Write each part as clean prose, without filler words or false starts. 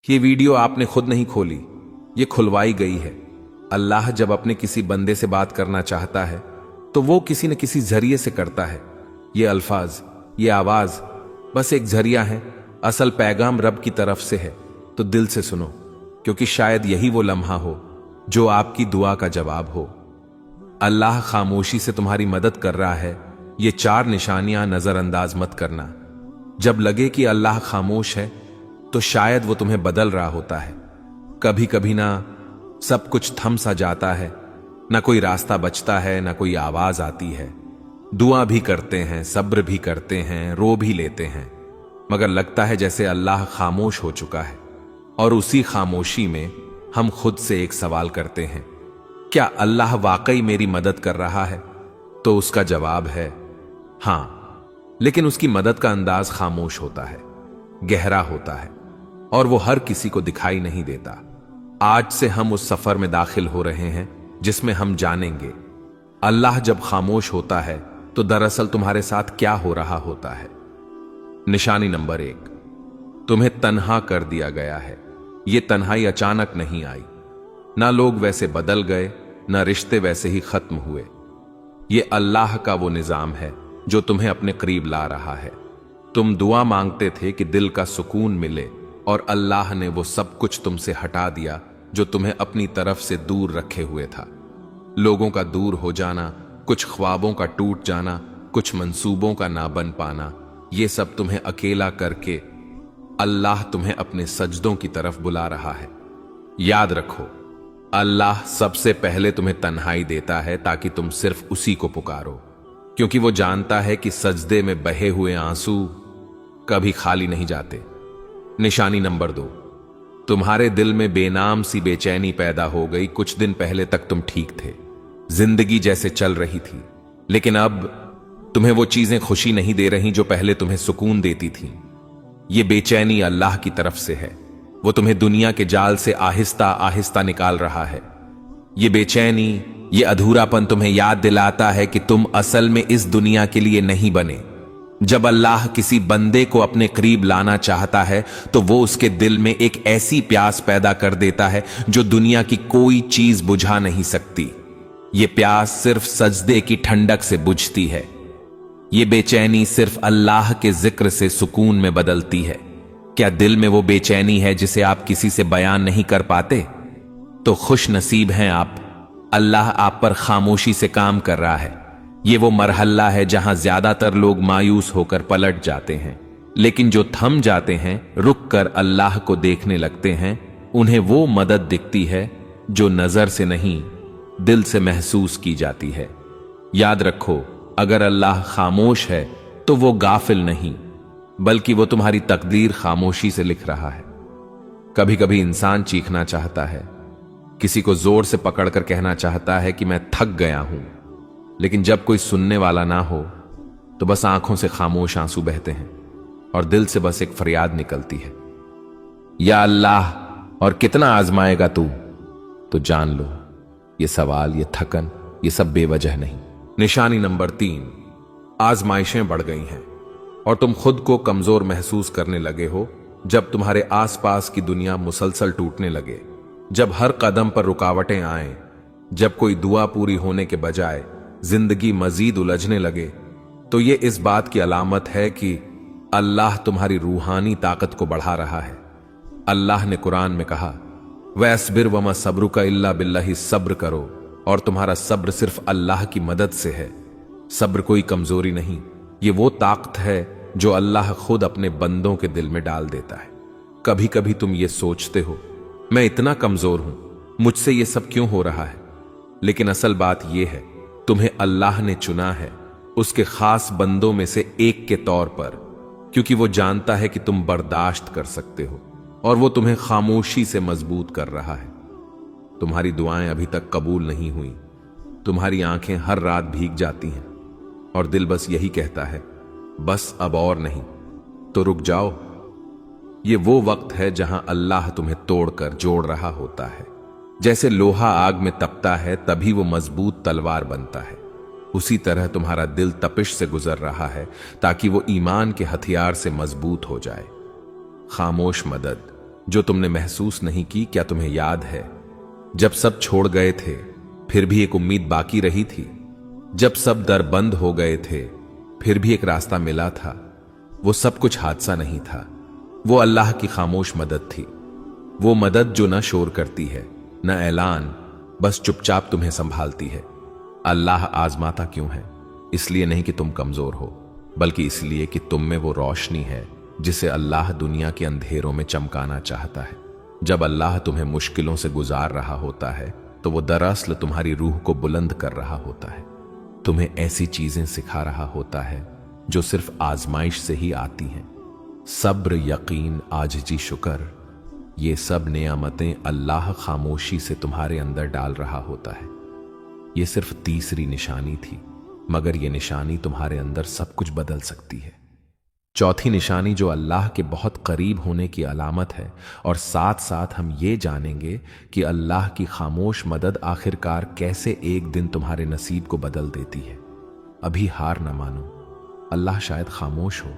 ये वीडियो आपने खुद नहीं खोली, ये खुलवाई गई है। अल्लाह जब अपने किसी बंदे से बात करना चाहता है तो वो किसी न किसी जरिए से करता है। ये अल्फाज, ये आवाज बस एक जरिया है, असल पैगाम रब की तरफ से है। तो दिल से सुनो, क्योंकि शायद यही वो लम्हा हो जो आपकी दुआ का जवाब हो। अल्लाह खामोशी से तुम्हारी मदद कर रहा है, ये 4 निशानियां नजरअंदाज मत करना। जब लगे कि अल्लाह खामोश है तो शायद वो तुम्हें बदल रहा होता है। कभी कभी ना सब कुछ थम सा जाता है, ना कोई रास्ता बचता है, ना कोई आवाज आती है। दुआ भी करते हैं, सब्र भी करते हैं, रो भी लेते हैं, मगर लगता है जैसे अल्लाह खामोश हो चुका है। और उसी खामोशी में हम खुद से एक सवाल करते हैं, क्या अल्लाह वाकई मेरी मदद कर रहा है? तो उसका जवाब है हां, लेकिन उसकी मदद का अंदाज खामोश होता है, गहरा होता है, और वो हर किसी को दिखाई नहीं देता। आज से हम उस सफर में दाखिल हो रहे हैं जिसमें हम जानेंगे अल्लाह जब खामोश होता है तो दरअसल तुम्हारे साथ क्या हो रहा होता है। निशानी नंबर 1, तुम्हें तन्हा कर दिया गया है। ये तन्हाई अचानक नहीं आई, ना लोग वैसे बदल गए, ना रिश्ते वैसे ही खत्म हुए। ये अल्लाह का वो निजाम है जो तुम्हें अपने करीब ला रहा है। तुम दुआ मांगते थे कि दिल का सुकून मिले, और अल्लाह ने वो सब कुछ तुमसे हटा दिया जो तुम्हें अपनी तरफ से दूर रखे हुए था। लोगों का दूर हो जाना, कुछ ख्वाबों का टूट जाना, कुछ मंसूबों का ना बन पाना, ये सब तुम्हें अकेला करके अल्लाह तुम्हें अपने सजदों की तरफ बुला रहा है। याद रखो, अल्लाह सबसे पहले तुम्हें तन्हाई देता है ताकि तुम सिर्फ उसी को पुकारो, क्योंकि वो जानता है कि सजदे में बहे हुए आंसू कभी खाली नहीं जाते। निशानी नंबर 2, तुम्हारे दिल में बेनाम सी बेचैनी पैदा हो गई। कुछ दिन पहले तक तुम ठीक थे, जिंदगी जैसे चल रही थी, लेकिन अब तुम्हें वो चीजें खुशी नहीं दे रही जो पहले तुम्हें सुकून देती थीं। ये बेचैनी अल्लाह की तरफ से है, वो तुम्हें दुनिया के जाल से आहिस्ता आहिस्ता निकाल रहा है। ये बेचैनी, ये अधूरापन तुम्हें याद दिलाता है कि तुम असल में इस दुनिया के लिए नहीं बने। जब अल्लाह किसी बंदे को अपने करीब लाना चाहता है तो वो उसके दिल में एक ऐसी प्यास पैदा कर देता है जो दुनिया की कोई चीज बुझा नहीं सकती। ये प्यास सिर्फ सजदे की ठंडक से बुझती है। ये बेचैनी सिर्फ अल्लाह के जिक्र से सुकून में बदलती है। क्या दिल में वो बेचैनी है जिसे आप किसी से बयान नहीं कर पाते? तो खुश नसीब हैं आप, अल्लाह आप पर खामोशी से काम कर रहा है। ये वो मरहला है जहां ज्यादातर लोग मायूस होकर पलट जाते हैं, लेकिन जो थम जाते हैं, रुक कर अल्लाह को देखने लगते हैं, उन्हें वो मदद दिखती है जो नजर से नहीं, दिल से महसूस की जाती है। याद रखो, अगर अल्लाह खामोश है तो वो गाफिल नहीं, बल्कि वो तुम्हारी तकदीर खामोशी से लिख रहा है। कभी कभी इंसान चीखना चाहता है, किसी को जोर से पकड़कर कहना चाहता है कि मैं थक गया हूं, लेकिन जब कोई सुनने वाला ना हो तो बस आंखों से खामोश आंसू बहते हैं और दिल से बस एक फरियाद निकलती है, या अल्लाह, और कितना आजमाएगा तू? तो जान लो, ये सवाल, ये थकन, ये सब बेवजह नहीं। निशानी नंबर 3, आजमाइशें बढ़ गई हैं और तुम खुद को कमजोर महसूस करने लगे हो। जब तुम्हारे आसपास की दुनिया मुसलसल टूटने लगे, जब हर कदम पर रुकावटें आए, जब कोई दुआ पूरी होने के बजाय जिंदगी मजीद उलझने लगे, तो ये इस बात की अलामत है कि अल्लाह तुम्हारी रूहानी ताकत को बढ़ा रहा है। अल्लाह ने कुरान में कहा, वस्बिर वमा सब्रुका इल्ला बिल्लाहि, सब्र करो और तुम्हारा सब्र सिर्फ अल्लाह की मदद से है। सब्र कोई कमजोरी नहीं, ये वो ताकत है जो अल्लाह खुद अपने बंदों के दिल में डाल देता है। कभी कभी तुम ये सोचते हो, मैं इतना कमजोर हूं, मुझसे ये सब क्यों हो रहा है? लेकिन असल बात यह है, तुम्हें अल्लाह ने चुना है उसके खास बंदों में से एक के तौर पर, क्योंकि वो जानता है कि तुम बर्दाश्त कर सकते हो, और वो तुम्हें खामोशी से मजबूत कर रहा है। तुम्हारी दुआएं अभी तक कबूल नहीं हुई, तुम्हारी आंखें हर रात भीग जाती हैं और दिल बस यही कहता है, बस अब और नहीं। तो रुक जाओ, ये वो वक्त है जहां अल्लाह तुम्हें तोड़कर जोड़ रहा होता है। जैसे लोहा आग में तपता है तभी वो मजबूत तलवार बनता है, उसी तरह तुम्हारा दिल तपिश से गुजर रहा है, ताकि वो ईमान के हथियार से मजबूत हो जाए। खामोश मदद, जो तुमने महसूस नहीं की। क्या तुम्हें याद है जब सब छोड़ गए थे फिर भी एक उम्मीद बाकी रही थी? जब सब दर बंद हो गए थे फिर भी एक रास्ता मिला था। वो सब कुछ हादसा नहीं था, वो अल्लाह की खामोश मदद थी। वो मदद जो न शोर करती है न ऐलान, बस चुपचाप तुम्हें संभालती है। अल्लाह आजमाता क्यों है? इसलिए नहीं कि तुम कमजोर हो, बल्कि इसलिए कि तुम में वो रोशनी है जिसे अल्लाह दुनिया के अंधेरों में चमकाना चाहता है। जब अल्लाह तुम्हें मुश्किलों से गुजार रहा होता है तो वो दरअसल तुम्हारी रूह को बुलंद कर रहा होता है। तुम्हें ऐसी चीजें सिखा रहा होता है जो सिर्फ आजमाइश से ही आती हैं। सब्र, यकीन, आजिज़ी, शुक्र, ये सब नेमतें अल्लाह खामोशी से तुम्हारे अंदर डाल रहा होता है। ये सिर्फ तीसरी निशानी थी, मगर ये निशानी तुम्हारे अंदर सब कुछ बदल सकती है। चौथी निशानी जो अल्लाह के बहुत करीब होने की अलामत है, और साथ साथ हम ये जानेंगे कि अल्लाह की खामोश मदद आखिरकार कैसे एक दिन तुम्हारे नसीब को बदल देती है। अभी हार न मानो। अल्लाह शायद खामोश हो,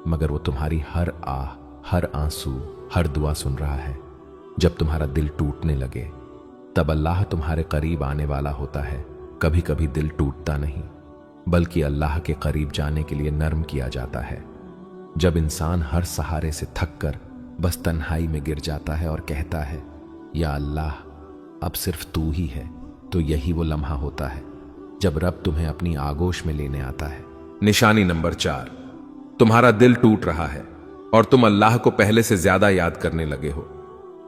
मगर वो तुम्हारी हर आह, हर आंसू, हर दुआ सुन रहा है। जब तुम्हारा दिल टूटने लगे तब अल्लाह तुम्हारे करीब आने वाला होता है। कभी कभी दिल टूटता नहीं, बल्कि अल्लाह के करीब जाने के लिए नर्म किया जाता है। जब इंसान हर सहारे से थक कर बस तन्हाई में गिर जाता है और कहता है, या अल्लाह अब सिर्फ तू ही है, तो यही वो लम्हा होता है जब रब तुम्हें अपनी आगोश में लेने आता है। निशानी नंबर 4, तुम्हारा दिल टूट रहा है और तुम अल्लाह को पहले से ज्यादा याद करने लगे हो।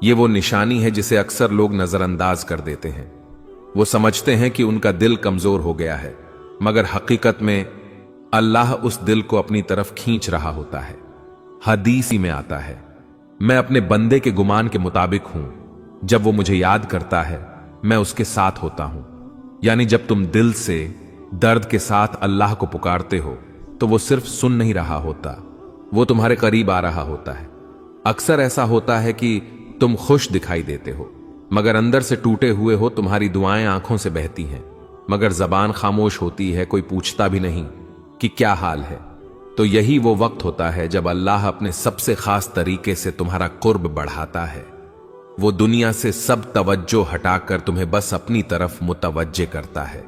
ये वो निशानी है जिसे अक्सर लोग नजरअंदाज कर देते हैं। वो समझते हैं कि उनका दिल कमजोर हो गया है, मगर हकीकत में अल्लाह उस दिल को अपनी तरफ खींच रहा होता है। हदीस ही में आता है, मैं अपने बंदे के गुमान के मुताबिक हूं, जब वो मुझे याद करता है मैं उसके साथ होता हूं। यानी जब तुम दिल से दर्द के साथ अल्लाह को पुकारते हो तो वो सिर्फ सुन नहीं रहा होता, वो तुम्हारे करीब आ रहा होता है। अक्सर ऐसा होता है कि तुम खुश दिखाई देते हो, मगर अंदर से टूटे हुए हो। तुम्हारी दुआएं आंखों से बहती हैं, मगर जबान खामोश होती है, कोई पूछता भी नहीं कि क्या हाल है। तो यही वो वक्त होता है जब अल्लाह अपने सबसे खास तरीके से तुम्हारा कुर्ब बढ़ाता है। वो दुनिया से सब तवज्जो हटाकर तुम्हें बस अपनी तरफ मुतवज्जे करता है।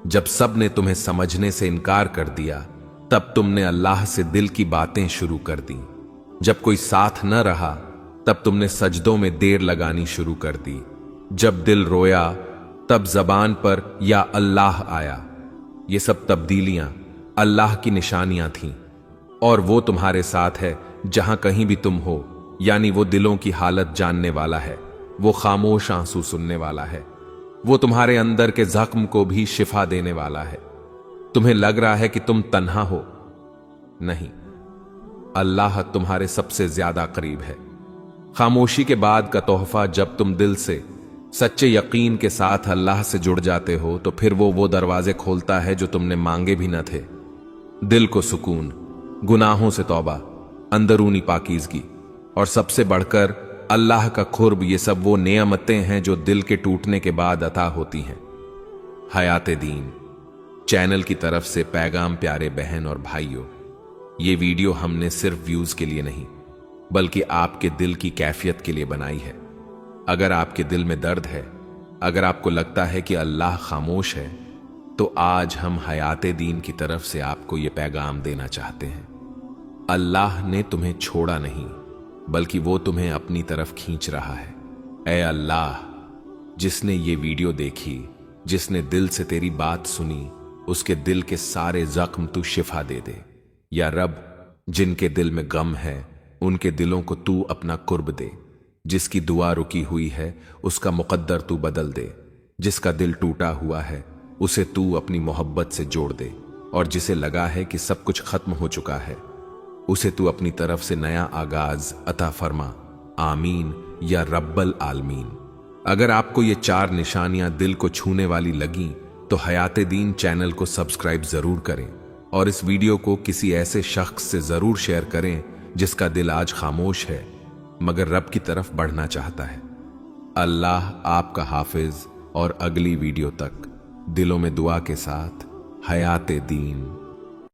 जब सब ने तुम्हें समझने से इनकार कर दिया, तब तुमने अल्लाह से दिल की बातें शुरू कर दी। जब कोई साथ न रहा, तब तुमने सजदों में देर लगानी शुरू कर दी। जब दिल रोया, तब जबान पर या अल्लाह आया। ये सब तब्दीलियां अल्लाह की निशानियां थीं, और वो तुम्हारे साथ है जहां कहीं भी तुम हो। यानी वो दिलों की हालत जानने वाला है, वो खामोश आंसू सुनने वाला है, वो तुम्हारे अंदर के जख्म को भी शिफा देने वाला है। तुम्हें लग रहा है कि तुम तन्हा हो, नहीं, अल्लाह तुम्हारे सबसे ज्यादा करीब है। खामोशी के बाद का तोहफा, जब तुम दिल से सच्चे यकीन के साथ अल्लाह से जुड़ जाते हो, तो फिर वो दरवाजे खोलता है जो तुमने मांगे भी न थे। दिल को सुकून, गुनाहों से तौबा, अंदरूनी पाकीज़गी और सबसे बढ़कर अल्लाह का खुर्ब, ये सब वो नेमतें हैं जो दिल के टूटने के बाद अता होती हैं। हयाते दीन चैनल की तरफ से पैगाम प्यारे बहन और भाइयों, ये वीडियो हमने सिर्फ व्यूज के लिए नहीं, बल्कि आपके दिल की कैफियत के लिए बनाई है। अगर आपके दिल में दर्द है, अगर आपको लगता है कि अल्लाह खामोश है, तो आज हम हयाते दीन की तरफ से आपको ये पैगाम देना चाहते हैं। अल्लाह ने तुम्हें छोड़ा नहीं, बल्कि वो तुम्हें अपनी तरफ खींच रहा है। ऐ अल्लाह, जिसने ये वीडियो देखी, जिसने दिल से तेरी बात सुनी, उसके दिल के सारे जख्म तू शिफा दे दे। या रब, जिनके दिल में गम है उनके दिलों को तू अपना कुर्ब दे। जिसकी दुआ रुकी हुई है उसका मुकद्दर तू बदल दे। जिसका दिल टूटा हुआ है उसे तू अपनी मोहब्बत से जोड़ दे, और जिसे लगा है कि सब कुछ खत्म हो चुका है, उसे तू अपनी तरफ से नया आगाज अता फरमा। आमीन या रब्बल आलमीन। अगर आपको ये 4 निशानियां दिल को छूने वाली लगी तो हयाते दीन चैनल को सब्सक्राइब जरूर करें, और इस वीडियो को किसी ऐसे शख्स से जरूर शेयर करें जिसका दिल आज खामोश है मगर रब की तरफ बढ़ना चाहता है। अल्लाह आपका हाफिज, और अगली वीडियो तक दिलों में दुआ के साथ हयाते दीन।